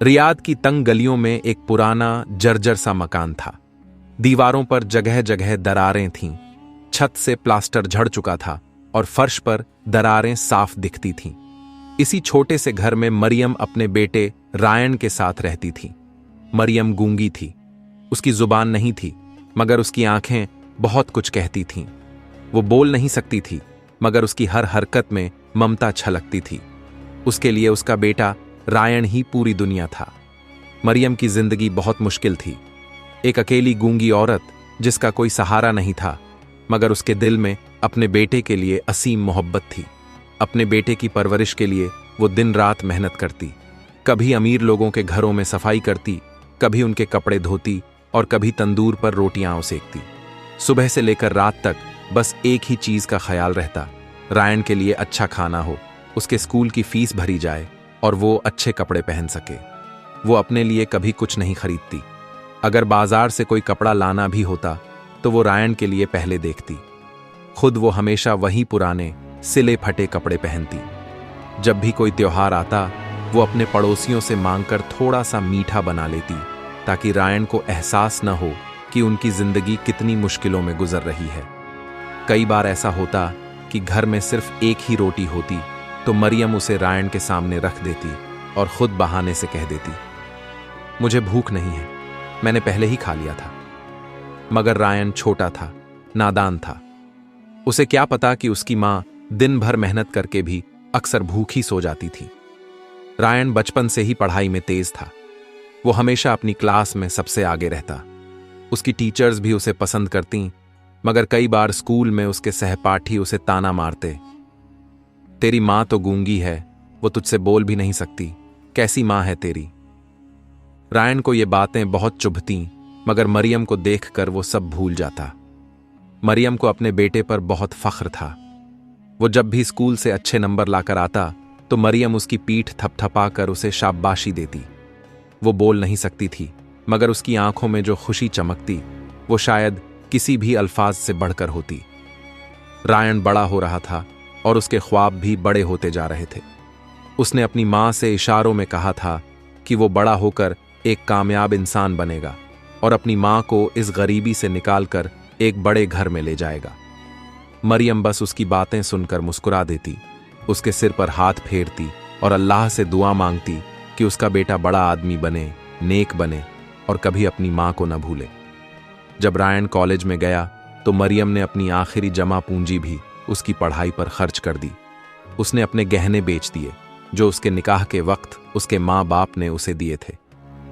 Riyadh की तंग गलियों में एक पुराना जर्जर सा मकान था। दीवारों पर जगह जगह दरारें थीं, छत से प्लास्टर झड़ चुका था और फर्श पर दरारें साफ दिखती थीं। इसी छोटे से घर में मरियम अपने बेटे रायन के साथ रहती थी। मरियम गूंगी थी, उसकी जुबान नहीं थी, मगर उसकी आंखें बहुत कुछ कहती थीं। वो बोल नहीं सकती थी, मगर उसकी हर हरकत में ममता छलकती थी। उसके लिए उसका बेटा रायन ही पूरी दुनिया था। मरियम की जिंदगी बहुत मुश्किल थी। एक अकेली गूंगी औरत जिसका कोई सहारा नहीं था, मगर उसके दिल में अपने बेटे के लिए असीम मोहब्बत थी। अपने बेटे की परवरिश के लिए वो दिन रात मेहनत करती। कभी अमीर लोगों के घरों में सफाई करती, कभी उनके कपड़े धोती और कभी तंदूर पर रोटियां सेकती। सुबह से लेकर रात तक बस एक ही चीज का ख्याल रहता, रायन के लिए अच्छा खाना हो, उसके स्कूल की फीस भरी जाए और वो अच्छे कपड़े पहन सके। वो अपने लिए कभी कुछ नहीं खरीदती। अगर बाजार से कोई कपड़ा लाना भी होता तो वो रायन के लिए पहले देखती। खुद वो हमेशा वही पुराने सिले फटे कपड़े पहनती। जब भी कोई त्योहार आता वो अपने पड़ोसियों से मांगकर थोड़ा सा मीठा बना लेती, ताकि रायन को एहसास न हो कि उनकी जिंदगी कितनी मुश्किलों में गुजर रही है। कई बार ऐसा होता कि घर में सिर्फ एक ही रोटी होती तो मरियम उसे रायन के सामने रख देती और खुद बहाने से कह देती, मुझे भूख नहीं है, मैंने पहले ही खा लिया था। मगर रायन छोटा था, नादान था। उसे क्या पता कि उसकी मां दिन भर मेहनत करके भी अक्सर भूखी सो जाती थी। रायन बचपन से ही पढ़ाई में तेज था। वो हमेशा अपनी क्लास में सबसे आगे रहता। उसकी टीचर्स भी उसे पसंद करती, मगर कई बार स्कूल में उसके सहपाठी उसे ताना मारते, तेरी मां तो गूंगी है, वो तुझसे बोल भी नहीं सकती, कैसी मां है तेरी। रायन को ये बातें बहुत चुभती, मगर मरियम को देखकर वो सब भूल जाता। मरियम को अपने बेटे पर बहुत फख्र था। वो जब भी स्कूल से अच्छे नंबर लाकर आता तो मरियम उसकी पीठ थपथपाकर उसे शाबाशी देती। वो बोल नहीं सकती थी, मगर उसकी आंखों में जो खुशी चमकती वो शायद किसी भी अल्फाज से बढ़कर होती। रायन बड़ा हो रहा था और उसके ख्वाब भी बड़े होते जा रहे थे। उसने अपनी मां से इशारों में कहा था कि वो बड़ा होकर एक कामयाब इंसान बनेगा और अपनी मां को इस गरीबी से निकालकर एक बड़े घर में ले जाएगा। मरियम बस उसकी बातें सुनकर मुस्कुरा देती, उसके सिर पर हाथ फेरती और अल्लाह से दुआ मांगती कि उसका बेटा बड़ा आदमी बने, नेक बने और कभी अपनी मां को न भूले। जब रायन कॉलेज में गया तो मरियम ने अपनी आखिरी जमा पूंजी भी उसकी पढ़ाई पर खर्च कर दी। उसने अपने गहने बेच दिए जो उसके निकाह के वक्त उसके माँ बाप ने उसे दिए थे।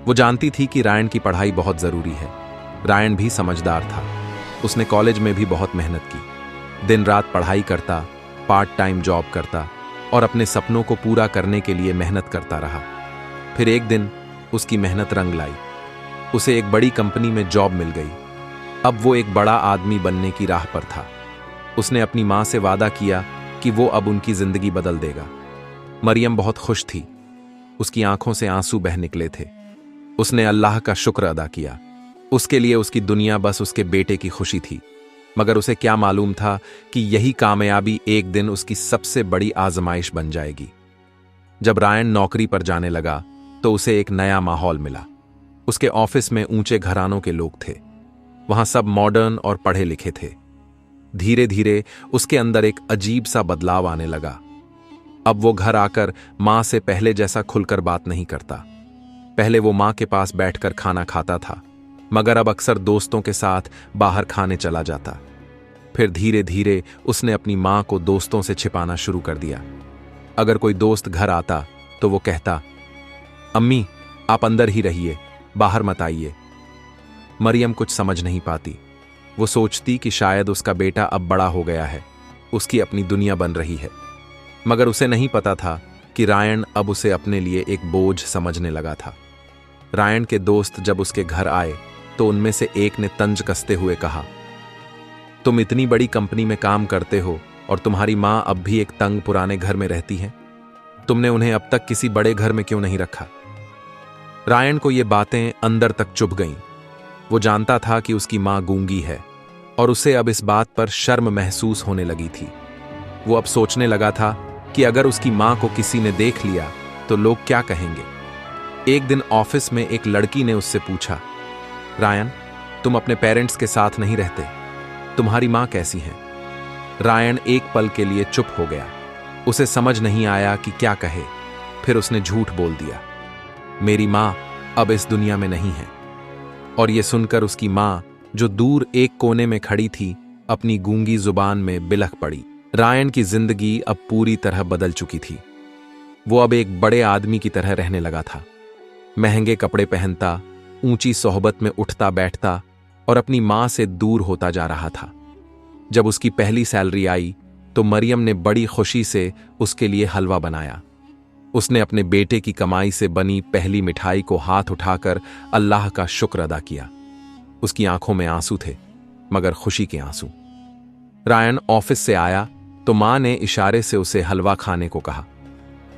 वो जानती थी कि रायन की पढ़ाई बहुत जरूरी है। रायन भी समझदार था। उसने कॉलेज में भी बहुत मेहनत की, दिन रात पढ़ाई करता, पार्ट टाइम जॉब करता और अपने सपनों को पूरा करने के लिए मेहनत करता रहा। फिर एक दिन उसकी मेहनत रंग लाई। उसे एक बड़ी कंपनी में जॉब मिल गई। अब वो एक बड़ा आदमी बनने की राह पर था। उसने अपनी मां से वादा किया कि वो अब उनकी जिंदगी बदल देगा। मरियम बहुत खुश थी। उसकी आंखों से आंसू बह निकले थे। उसने अल्लाह का शुक्र अदा किया। उसके लिए उसकी दुनिया बस उसके बेटे की खुशी थी। मगर उसे क्या मालूम था कि यही कामयाबी एक दिन उसकी सबसे बड़ी आजमाइश बन जाएगी। जब रायन नौकरी पर जाने लगा तो उसे एक नया माहौल मिला। उसके ऑफिस में ऊंचे घरानों के लोग थे। वहां सब मॉडर्न और पढ़े लिखे थे। धीरे धीरे उसके अंदर एक अजीब सा बदलाव आने लगा। अब वो घर आकर मां से पहले जैसा खुलकर बात नहीं करता। पहले वो मां के पास बैठकर खाना खाता था, मगर अब अक्सर दोस्तों के साथ बाहर खाने चला जाता। फिर धीरे धीरे उसने अपनी मां को दोस्तों से छिपाना शुरू कर दिया। अगर कोई दोस्त घर आता तो वो कहता, अम्मी आप अंदर ही रहिए, बाहर मत आइए। मरियम कुछ समझ नहीं पाती। वो सोचती कि शायद उसका बेटा अब बड़ा हो गया है, उसकी अपनी दुनिया बन रही है। मगर उसे नहीं पता था कि रायन अब उसे अपने लिए एक बोझ समझने लगा था। रायन के दोस्त जब उसके घर आए तो उनमें से एक ने तंज कसते हुए कहा, तुम इतनी बड़ी कंपनी में काम करते हो और तुम्हारी मां अब भी एक तंग पुराने घर में रहती है। तुमने उन्हें अब तक किसी बड़े घर में क्यों नहीं रखा? रायन को ये बातें अंदर तक चुभ गईं। वो जानता था कि उसकी मां गूंगी है और उसे अब इस बात पर शर्म महसूस होने लगी थी। वो अब सोचने लगा था कि अगर उसकी मां को किसी ने देख लिया तो लोग क्या कहेंगे। एक दिन ऑफिस में एक लड़की ने उससे पूछा, रायन, तुम अपने पेरेंट्स के साथ नहीं रहते, तुम्हारी माँ कैसी है? रायन एक पल के लिए चुप हो गया। उसे समझ नहीं आया कि क्या कहे। फिर उसने झूठ बोल दिया, मेरी माँ अब इस दुनिया में नहीं है। और यह सुनकर उसकी माँ, जो दूर एक कोने में खड़ी थी, अपनी गूंगी जुबान में बिलख पड़ी। रायन की जिंदगी अब पूरी तरह बदल चुकी थी। वो अब एक बड़े आदमी की तरह रहने लगा था। महंगे कपड़े पहनता, ऊंची सोहबत में उठता बैठता और अपनी मां से दूर होता जा रहा था। जब उसकी पहली सैलरी आई तो मरियम ने बड़ी खुशी से उसके लिए हलवा बनाया। उसने अपने बेटे की कमाई से बनी पहली मिठाई को हाथ उठाकर अल्लाह का शुक्र अदा किया। उसकी आंखों में आंसू थे, मगर खुशी के आंसू। रायन ऑफिस से आया तो मां ने इशारे से उसे हलवा खाने को कहा,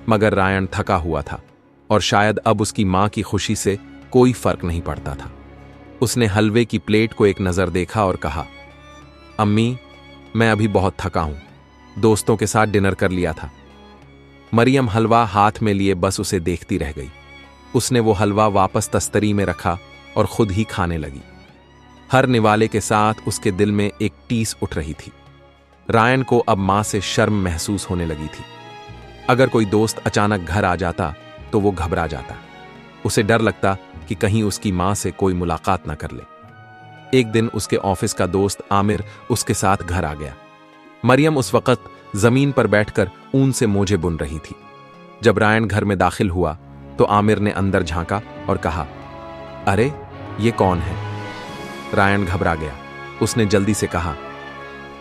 मगर रायन थका हुआ था और शायद अब उसकी मां की खुशी से कोई फर्क नहीं पड़ता था। उसने हलवे की प्लेट को एक नजर देखा और कहा, अम्मी, मैं अभी बहुत थका हूं, दोस्तों के साथ डिनर कर लिया था। मरियम हलवा हाथ में लिए बस उसे देखती रह गई। उसने वो हलवा वापस तस्तरी में रखा और खुद ही खाने लगी। हर निवाले के साथ उसके दिल में एक टीस उठ रही थी। रायन को अब मां से शर्म महसूस होने लगी थी। अगर कोई दोस्त अचानक घर आ जाता तो वो घबरा जाता। उसे डर लगता कि कहीं उसकी मां से कोई मुलाकात ना कर ले। एक दिन उसके ऑफिस का दोस्त आमिर उसके साथ घर आ गया। मरियम उस वक्त जमीन पर बैठकर ऊन से मोजे बुन रही थी। जब रायन घर में दाखिल हुआ तो आमिर ने अंदर झांका और कहा, अरे ये कौन है? रायन घबरा गया। उसने जल्दी से कहा,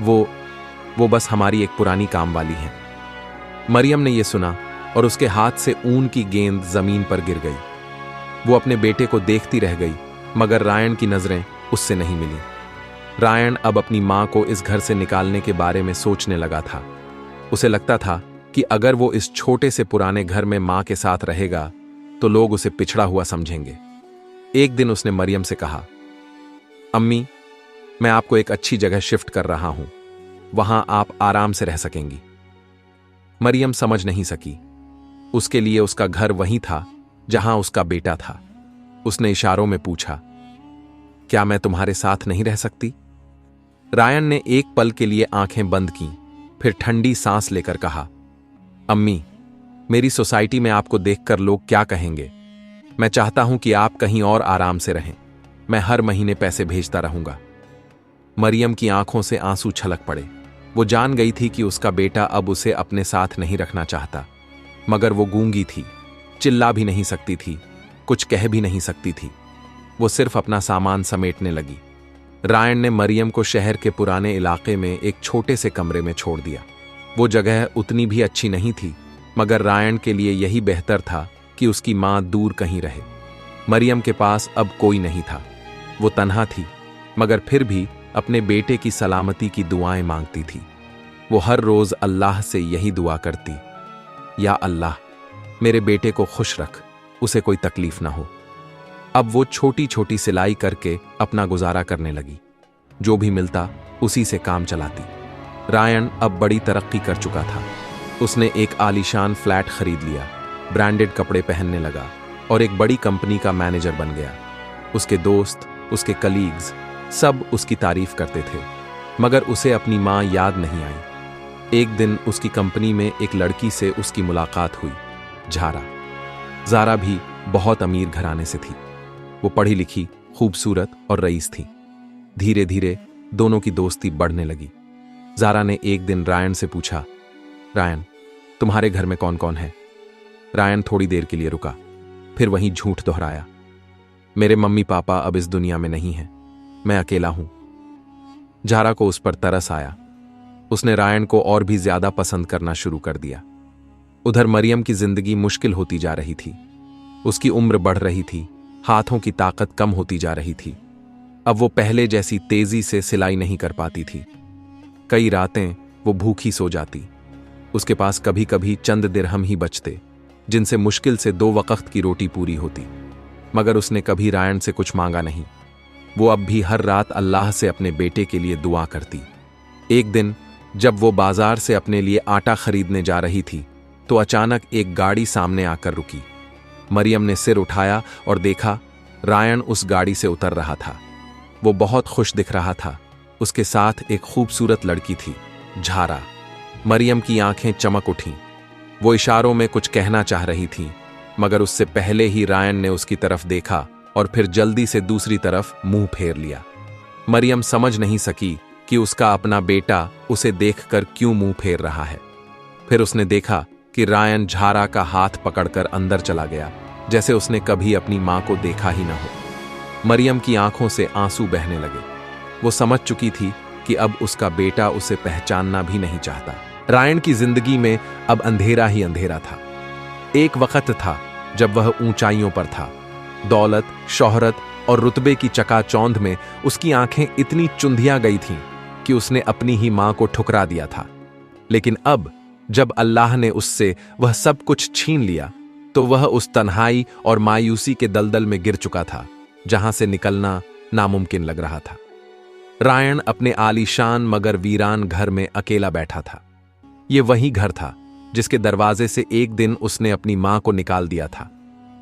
वो बस हमारी एक पुरानी काम वाली है। मरियम ने यह सुना और उसके हाथ से ऊन की गेंद जमीन पर गिर गई। वो अपने बेटे को देखती रह गई, मगर रायन की नजरें उससे नहीं मिली। रायन अब अपनी मां को इस घर से निकालने के बारे में सोचने लगा था। उसे लगता था कि अगर वो इस छोटे से पुराने घर में मां के साथ रहेगा तो लोग उसे पिछड़ा हुआ समझेंगे। एक दिन उसने मरियम से कहा, अम्मी, मैं आपको एक अच्छी जगह शिफ्ट कर रहा हूं, वहां आप आराम से रह सकेंगी। मरियम समझ नहीं सकी। उसके लिए उसका घर वहीं था जहां उसका बेटा था। उसने इशारों में पूछा, क्या मैं तुम्हारे साथ नहीं रह सकती? रायन ने एक पल के लिए आंखें बंद की, फिर ठंडी सांस लेकर कहा, अम्मी, मेरी सोसाइटी में आपको देखकर लोग क्या कहेंगे? मैं चाहता हूं कि आप कहीं और आराम से रहें। मैं हर महीने पैसे भेजता रहूंगा। मरियम की आंखों से आंसू छलक पड़े। वो जान गई थी कि उसका बेटा अब उसे अपने साथ नहीं रखना चाहता, मगर वो गूंगी थी, चिल्ला भी नहीं सकती थी, कुछ कह भी नहीं सकती थी। वो सिर्फ अपना सामान समेटने लगी। रायन ने मरियम को शहर के पुराने इलाके में एक छोटे से कमरे में छोड़ दिया। वो जगह उतनी भी अच्छी नहीं थी, मगर रायन के लिए यही बेहतर था कि उसकी मां दूर कहीं रहे। मरियम के पास अब कोई नहीं था। वो तन्हा थी, मगर फिर भी अपने बेटे की सलामती की दुआएं मांगती थी। वो हर रोज अल्लाह से यही दुआ करती, या अल्लाह, मेरे बेटे को खुश रख, उसे कोई तकलीफ ना हो। अब वो छोटी छोटी सिलाई करके अपना गुजारा करने लगी। जो भी मिलता उसी से काम चलाती। रायन अब बड़ी तरक्की कर चुका था। उसने एक आलीशान फ्लैट खरीद लिया, ब्रांडेड कपड़े पहनने लगा और एक बड़ी कंपनी का मैनेजर बन गया। उसके दोस्त, उसके कलीग्स सब उसकी तारीफ करते थे, मगर उसे अपनी मां याद नहीं आई। एक दिन उसकी कंपनी में एक लड़की से उसकी मुलाकात हुई, झारा। जारा भी बहुत अमीर घराने से थी। वो पढ़ी लिखी, खूबसूरत और रईस थी। धीरे धीरे दोनों की दोस्ती बढ़ने लगी। जारा ने एक दिन रायन से पूछा, रायन, तुम्हारे घर में कौन कौन है? रायन थोड़ी देर के लिए रुका, फिर वहीं झूठ दोहराया, मेरे मम्मी पापा अब इस दुनिया में नहीं हैं, मैं अकेला हूं। जारा को उस पर तरस आया। उसने रायन को और भी ज्यादा पसंद करना शुरू कर दिया। उधर मरियम की जिंदगी मुश्किल होती जा रही थी। उसकी उम्र बढ़ रही थी, हाथों की ताकत कम होती जा रही थी। अब वो पहले जैसी तेजी से सिलाई नहीं कर पाती थी। कई रातें वो भूखी सो जाती। उसके पास कभी कभी चंद दिरहम ही बचते, जिनसे मुश्किल से 2 वक्त की रोटी पूरी होती। मगर उसने कभी रायन से कुछ मांगा नहीं। वो अब भी हर रात अल्लाह से अपने बेटे के लिए दुआ करती। एक दिन जब वो बाजार से अपने लिए आटा खरीदने जा रही थी तो अचानक एक गाड़ी सामने आकर रुकी। मरियम ने सिर उठाया और देखा रायन उस गाड़ी से उतर रहा था। वो बहुत खुश दिख रहा था। उसके साथ एक खूबसूरत लड़की थी, झारा। मरियम की आंखें चमक उठीं। वो इशारों में कुछ कहना चाह रही थी, मगर उससे पहले ही रायन ने उसकी तरफ देखा और फिर जल्दी से दूसरी तरफ मुंह फेर लिया। मरियम समझ नहीं सकी कि उसका अपना बेटा उसे देखकर क्यों मुंह फेर रहा है। फिर उसने देखा कि रायन झारा का हाथ पकड़कर अंदर चला गया, जैसे उसने कभी अपनी मां को देखा ही न हो। मरियम की आंखों से आंसू बहने लगे। वो समझ चुकी थी कि अब उसका बेटा उसे पहचानना भी नहीं चाहता। रायन की जिंदगी में अब अंधेरा ही अंधेरा था। एक वक्त था जब वह ऊंचाइयों पर था। दौलत, शोहरत और रुतबे की चकाचौंध में उसकी आंखें इतनी चुंधिया गई थीं कि उसने अपनी ही मां को ठुकरा दिया था। लेकिन अब जब अल्लाह ने उससे वह सब कुछ छीन लिया, तो वह उस तन्हाई और मायूसी के दलदल में गिर चुका था, जहां से निकलना नामुमकिन लग रहा था। रायन अपने आलीशान मगर वीरान घर में अकेला बैठा था। ये वही घर था जिसके दरवाजे से एक दिन उसने अपनी मां को निकाल दिया था,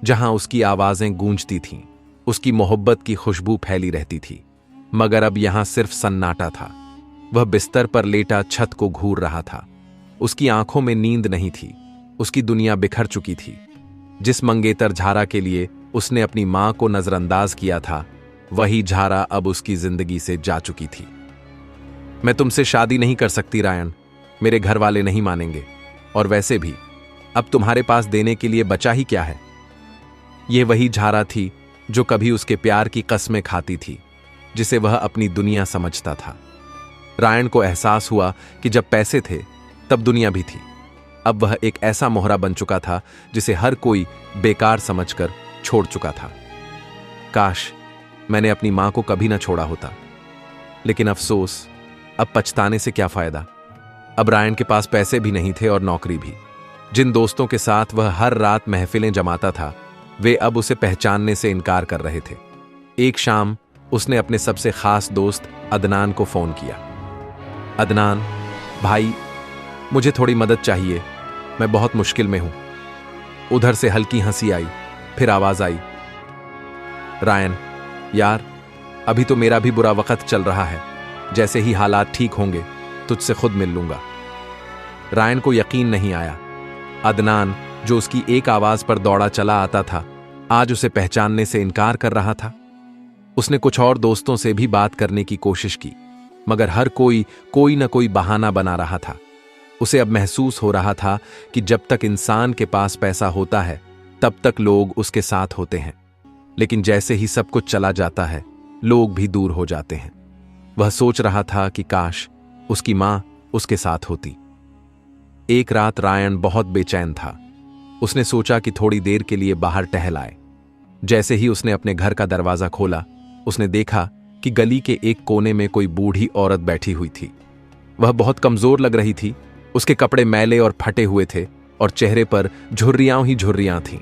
जहां उसकी आवाजें गूंजती थीं, उसकी मोहब्बत की खुशबू फैली रहती थी। मगर अब यहां सिर्फ सन्नाटा था। वह बिस्तर पर लेटा छत को घूर रहा था। उसकी आंखों में नींद नहीं थी। उसकी दुनिया बिखर चुकी थी। जिस मंगेतर झारा के लिए उसने अपनी मां को नजरअंदाज किया था, वही झारा अब उसकी जिंदगी से जा चुकी थी। मैं तुमसे शादी नहीं कर सकती रायन, मेरे घर वाले नहीं मानेंगे, और वैसे भी अब तुम्हारे पास देने के लिए बचा ही क्या है। यह वही झारा थी जो कभी उसके प्यार की कस्में खाती थी, जिसे वह अपनी दुनिया समझता था। रायन को एहसास हुआ कि जब पैसे थे तब दुनिया भी थी। अब वह एक ऐसा मोहरा बन चुका था जिसे हर कोई बेकार समझकर छोड़ चुका था। काश मैंने अपनी मां को कभी ना छोड़ा होता। लेकिन अफसोस, अब पछताने से क्या फायदा। अब रायन के पास पैसे भी नहीं थे और नौकरी भी। जिन दोस्तों के साथ वह हर रात महफिलें जमाता था, वे अब उसे पहचानने से इनकार कर रहे थे। एक शाम उसने अपने सबसे खास दोस्त अदनान को फोन किया। अदनान भाई, मुझे थोड़ी मदद चाहिए, मैं बहुत मुश्किल में हूं। उधर से हल्की हंसी आई, फिर आवाज आई, रायन यार, अभी तो मेरा भी बुरा वक्त चल रहा है। जैसे ही हालात ठीक होंगे तुझसे खुद मिल लूंगा। रायन को यकीन नहीं आया। अदनान, जो उसकी एक आवाज पर दौड़ा चला आता था, आज उसे पहचानने से इनकार कर रहा था। उसने कुछ और दोस्तों से भी बात करने की कोशिश की, मगर हर कोई न कोई बहाना बना रहा था। उसे अब महसूस हो रहा था कि जब तक इंसान के पास पैसा होता है, तब तक लोग उसके साथ होते हैं, लेकिन जैसे ही सब कुछ चला जाता है, लोग भी दूर हो जाते हैं। वह सोच रहा था कि काश उसकी मां उसके साथ होती। एक रात रायन बहुत बेचैन था। उसने सोचा कि थोड़ी देर के लिए बाहर टहल आए। जैसे ही उसने अपने घर का दरवाजा खोला, उसने देखा कि गली के एक कोने में कोई बूढ़ी औरत बैठी हुई थी। वह बहुत कमजोर लग रही थी। उसके कपड़े मैले और फटे हुए थे और चेहरे पर झुर्रियां ही झुर्रियां थीं।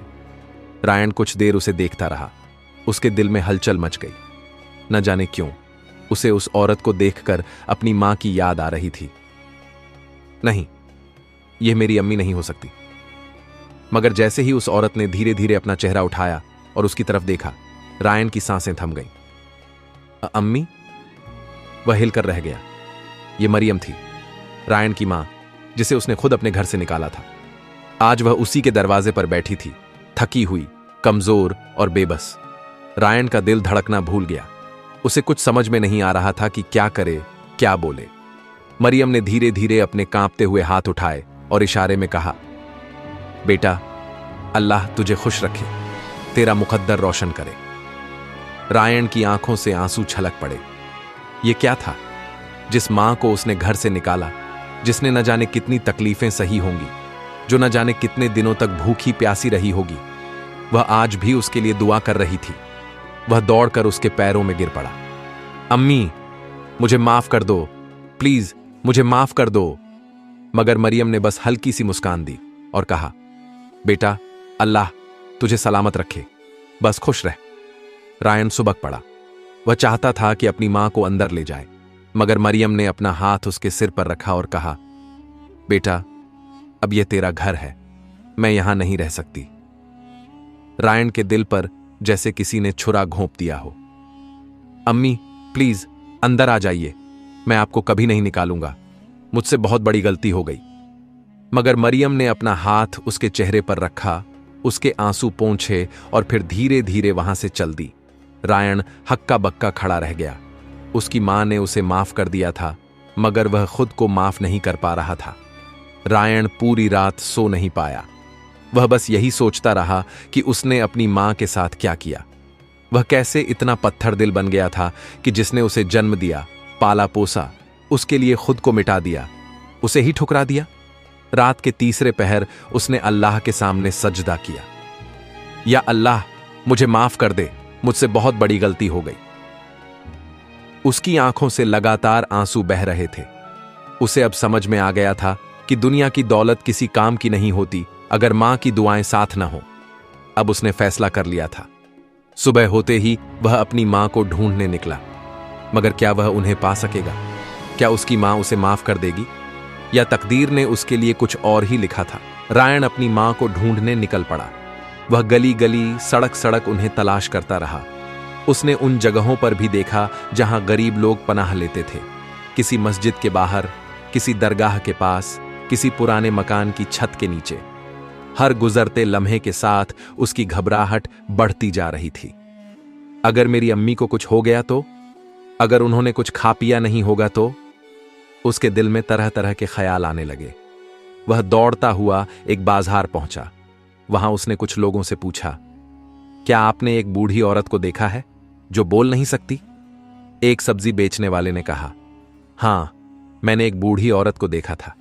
रायन कुछ देर उसे देखता रहा। उसके दिल में हलचल मच गई। न जाने क्यों उसे उस औरत को देखकर अपनी मां की याद आ रही थी। नहीं, यह मेरी अम्मी नहीं हो सकती। मगर जैसे ही उस औरत ने धीरे धीरे अपना चेहरा उठाया और उसकी तरफ देखा, रायन की सांसें थम गईं। अम्मी? वह हिलकर रह गया। यह मरियम थी, रायन की मां, जिसे उसने खुद अपने घर से निकाला था। आज वह उसी के दरवाजे पर बैठी थी, थकी हुई, कमजोर और बेबस। रायन का दिल धड़कना भूल गया। उसे कुछ समझ में नहीं आ रहा था कि क्या करे, क्या बोले। मरियम ने धीरे धीरे अपने कांपते हुए हाथ उठाए और इशारे में कहा, बेटा, अल्लाह तुझे खुश रखे, तेरा मुकद्दर रोशन करे। रायन की आंखों से आंसू छलक पड़े। यह क्या था? जिस मां को उसने घर से निकाला, जिसने न जाने कितनी तकलीफें सही होंगी, जो न जाने कितने दिनों तक भूखी प्यासी रही होगी, वह आज भी उसके लिए दुआ कर रही थी। वह दौड़कर उसके पैरों में गिर पड़ा। अम्मी, मुझे माफ कर दो, प्लीज मुझे माफ कर दो। मगर मरियम ने बस हल्की सी मुस्कान दी और कहा, बेटा, अल्लाह तुझे सलामत रखे, बस खुश रह। रायन सुबक पड़ा। वह चाहता था कि अपनी मां को अंदर ले जाए, मगर मरियम ने अपना हाथ उसके सिर पर रखा और कहा, बेटा, अब यह तेरा घर है, मैं यहां नहीं रह सकती। रायन के दिल पर जैसे किसी ने छुरा घोंप दिया हो। अम्मी प्लीज अंदर आ जाइए, मैं आपको कभी नहीं निकालूंगा, मुझसे बहुत बड़ी गलती हो गई। मगर मरियम ने अपना हाथ उसके चेहरे पर रखा, उसके आंसू पोंछे और फिर धीरे धीरे वहां से चल दी। रायन हक्का बक्का खड़ा रह गया। उसकी मां ने उसे माफ कर दिया था, मगर वह खुद को माफ नहीं कर पा रहा था। रायन पूरी रात सो नहीं पाया। वह बस यही सोचता रहा कि उसने अपनी मां के साथ क्या किया। वह कैसे इतना पत्थर दिल बन गया था कि जिसने उसे जन्म दिया, पाला पोसा, उसके लिए खुद को मिटा दिया, उसे ही ठुकरा दिया। रात के तीसरे पहर उसने अल्लाह के सामने सजदा किया। या अल्लाह, मुझे माफ कर दे, मुझसे बहुत बड़ी गलती हो गई। उसकी आंखों से लगातार आंसू बह रहे थे। उसे अब समझ में आ गया था कि दुनिया की दौलत किसी काम की नहीं होती अगर मां की दुआएं साथ न हो। अब उसने फैसला कर लिया था। सुबह होते ही वह अपनी मां को ढूंढने निकला, मगर क्या वह उन्हें पा सकेगा? क्या उसकी मां उसे माफ कर देगी, या तकदीर ने उसके लिए कुछ और ही लिखा था? रायन अपनी मां को ढूंढने निकल पड़ा। वह गली गली, सड़क सड़क उन्हें तलाश करता रहा। उसने उन जगहों पर भी देखा जहां गरीब लोग पनाह लेते थे, किसी मस्जिद के बाहर, किसी दरगाह के पास, किसी पुराने मकान की छत के नीचे। हर गुजरते लम्हे के साथ उसकी घबराहट बढ़ती जा रही थी। अगर मेरी अम्मी को कुछ हो गया तो? अगर उन्होंने कुछ खा पिया नहीं होगा तो? उसके दिल में तरह तरह के ख्याल आने लगे। वह दौड़ता हुआ एक बाजार पहुंचा। वहां उसने कुछ लोगों से पूछा, क्या आपने एक बूढ़ी औरत को देखा है जो बोल नहीं सकती? एक सब्जी बेचने वाले ने कहा, हां, मैंने एक बूढ़ी औरत को देखा था।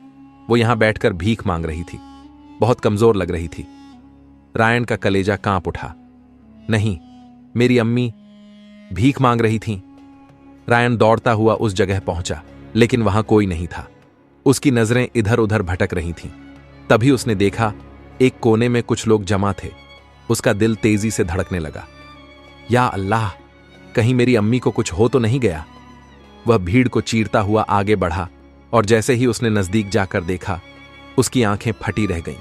वो यहां बैठकर भीख मांग रही थी, बहुत कमजोर लग रही थी। रायन का कलेजा कांप उठा। नहीं, मेरी अम्मी भीख मांग रही थीं। रायन दौड़ता हुआ उस जगह पहुंचा, लेकिन वहां कोई नहीं था। उसकी नजरें इधर उधर भटक रही थीं। तभी उसने देखा एक कोने में कुछ लोग जमा थे। उसका दिल तेजी से धड़कने लगा। या अल्लाह, कहीं मेरी अम्मी को कुछ हो तो नहीं गया? वह भीड़ को चीरता हुआ आगे बढ़ा और जैसे ही उसने नजदीक जाकर देखा, उसकी आंखें फटी रह गईं।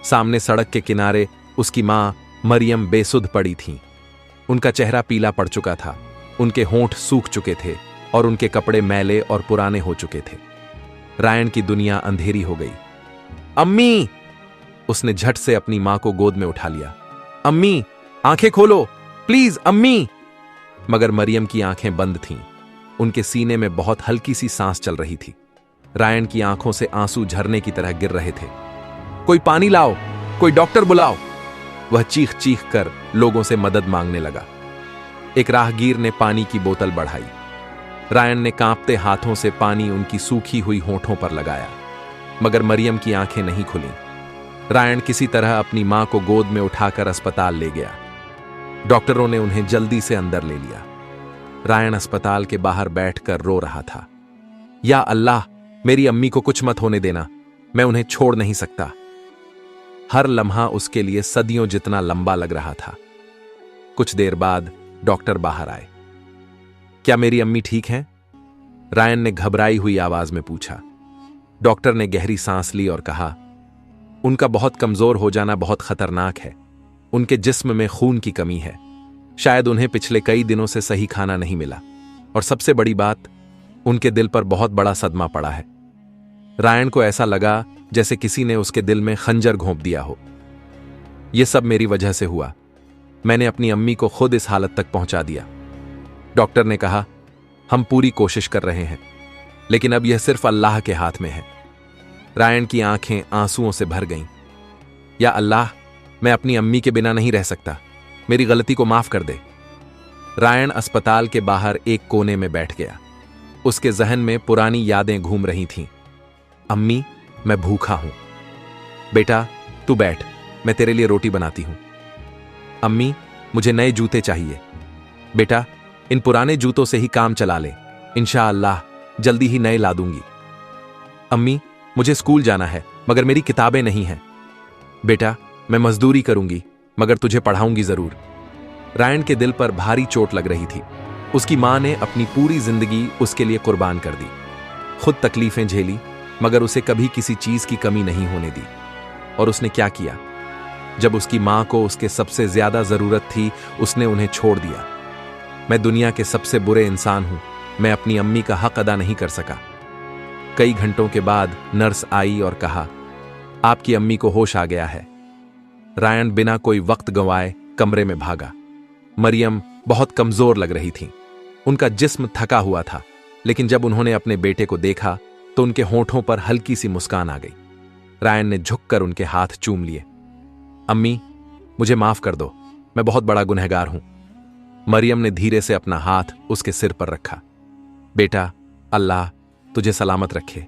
सामने सड़क के किनारे उसकी मां मरियम बेसुध पड़ी थीं। उनका चेहरा पीला पड़ चुका था, उनके होंठ सूख चुके थे और उनके कपड़े मैले और पुराने हो चुके थे। रायन की दुनिया अंधेरी हो गई। अम्मी! उसने झट से अपनी मां को गोद में उठा लिया। अम्मी, आंखें खोलो, प्लीज अम्मी! मगर मरियम की आंखें बंद थीं। उनके सीने में बहुत हल्की सी सांस चल रही थी। रायन की आंखों से आंसू झरने की तरह गिर रहे थे। कोई पानी लाओ, कोई डॉक्टर बुलाओ! वह चीख चीख कर लोगों से मदद मांगने लगा। एक राहगीर ने पानी की बोतल बढ़ाई। रायन ने कांपते हाथों से पानी उनकी सूखी हुई होठों पर लगाया, मगर मरियम की आंखें नहीं खुलीं। रायन किसी तरह अपनी मां को गोद में उठाकर अस्पताल ले गया। डॉक्टरों ने उन्हें जल्दी से अंदर ले लिया। रायन अस्पताल के बाहर बैठकर रो रहा था। या अल्लाह, मेरी अम्मी को कुछ मत होने देना, मैं उन्हें छोड़ नहीं सकता। हर लम्हा उसके लिए सदियों जितना लंबा लग रहा था। कुछ देर बाद डॉक्टर बाहर आए। क्या मेरी अम्मी ठीक हैं? रायन ने घबराई हुई आवाज में पूछा। डॉक्टर ने गहरी सांस ली और कहा, उनका बहुत कमजोर हो जाना बहुत खतरनाक है। उनके जिस्म में खून की कमी है। शायद उन्हें पिछले कई दिनों से सही खाना नहीं मिला, और सबसे बड़ी बात, उनके दिल पर बहुत बड़ा सदमा पड़ा है। रायन को ऐसा लगा जैसे किसी ने उसके दिल में खंजर घोंप दिया हो। यह सब मेरी वजह से हुआ। मैंने अपनी अम्मी को खुद इस हालत तक पहुंचा दिया। डॉक्टर ने कहा, हम पूरी कोशिश कर रहे हैं, लेकिन अब यह सिर्फ अल्लाह के हाथ में है। रायन की आंखें आंसुओं से भर गईं। या अल्लाह, मैं अपनी अम्मी के बिना नहीं रह सकता, मेरी गलती को माफ कर दे। रायन अस्पताल के बाहर एक कोने में बैठ गया। उसके जहन में पुरानी यादें घूम रही थीं। अम्मी, मैं भूखा हूं। बेटा, तू बैठ, मैं तेरे लिए रोटी बनाती हूं। अम्मी, मुझे नए जूते चाहिए। बेटा, इन पुराने जूतों से ही काम चला ले, इंशाअल्लाह जल्दी ही नए ला दूंगी। अम्मी, मुझे स्कूल जाना है, मगर मेरी किताबें नहीं हैं। बेटा, मैं मजदूरी करूंगी, मगर तुझे पढ़ाऊंगी जरूर। रायन के दिल पर भारी चोट लग रही थी। उसकी मां ने अपनी पूरी जिंदगी उसके लिए कुर्बान कर दी, खुद तकलीफें झेली, मगर उसे कभी किसी चीज की कमी नहीं होने दी। और उसने क्या किया? जब उसकी मां को उसके सबसे ज्यादा जरूरत थी, उसने उन्हें छोड़ दिया। मैं दुनिया के सबसे बुरे इंसान हूं। मैं अपनी अम्मी का हक अदा नहीं कर सका। कई घंटों के बाद नर्स आई और कहा, आपकी अम्मी को होश आ गया है। रायन बिना कोई वक्त गंवाए कमरे में भागा। मरियम बहुत कमजोर लग रही थी। उनका जिस्म थका हुआ था, लेकिन जब उन्होंने अपने बेटे को देखा तो उनके होठों पर हल्की सी मुस्कान आ गई। रायन ने झुककर उनके हाथ चूम लिए। अम्मी, मुझे माफ कर दो, मैं बहुत बड़ा गुनहगार हूं। मरियम ने धीरे से अपना हाथ उसके सिर पर रखा। बेटा, अल्लाह तुझे सलामत रखे,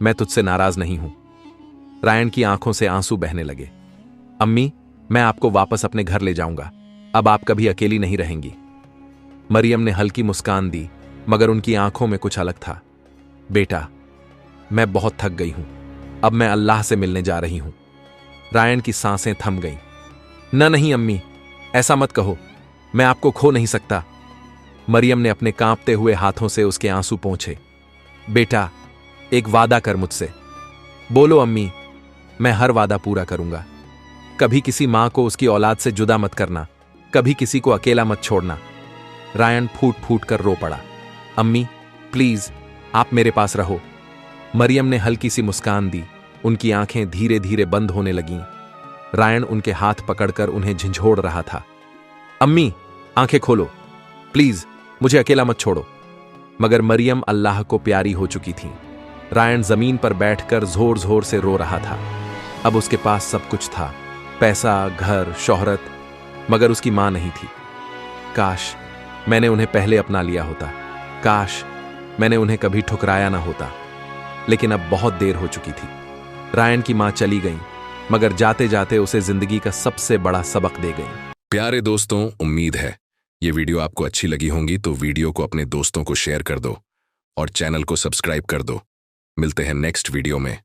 मैं तुझसे नाराज नहीं हूं। रायन की आंखों से आंसू बहने लगे। अम्मी, मैं आपको वापस अपने घर ले जाऊंगा, अब आप कभी अकेली नहीं रहेंगी। मरियम ने हल्की मुस्कान दी, मगर उनकी आंखों में कुछ अलग था। बेटा, मैं बहुत थक गई हूं, अब मैं अल्लाह से मिलने जा रही हूं। रायन की सांसें थम गईं। नहीं अम्मी, ऐसा मत कहो, मैं आपको खो नहीं सकता। मरियम ने अपने कांपते हुए हाथों से उसके आंसू पोंछे। बेटा, एक वादा कर मुझसे। बोलो अम्मी, मैं हर वादा पूरा करूंगा। कभी किसी मां को उसकी औलाद से जुदा मत करना, कभी किसी को अकेला मत छोड़ना। रायन फूट फूट कर रो पड़ा। अम्मी, प्लीज, आप मेरे पास रहो। मरियम ने हल्की सी मुस्कान दी। उनकी आंखें धीरे धीरे बंद होने लगीं। रायन उनके हाथ पकड़कर उन्हें झंझोड़ रहा था। अम्मी, आंखें खोलो, प्लीज, मुझे अकेला मत छोड़ो। मगर मरियम अल्लाह को प्यारी हो चुकी थी। रायन जमीन पर बैठकर जोर जोर से रो रहा था। अब उसके पास सब कुछ था, पैसा, घर, शोहरत, मगर उसकी मां नहीं थी। काश मैंने उन्हें पहले अपना लिया होता, काश मैंने उन्हें कभी ठुकराया ना होता। लेकिन अब बहुत देर हो चुकी थी। रायन की मां चली गई, मगर जाते जाते उसे जिंदगी का सबसे बड़ा सबक दे गई। प्यारे दोस्तों, उम्मीद है ये वीडियो आपको अच्छी लगी होंगी, तो वीडियो को अपने दोस्तों को शेयर कर दो और चैनल को सब्सक्राइब कर दो। मिलते हैं नेक्स्ट वीडियो में।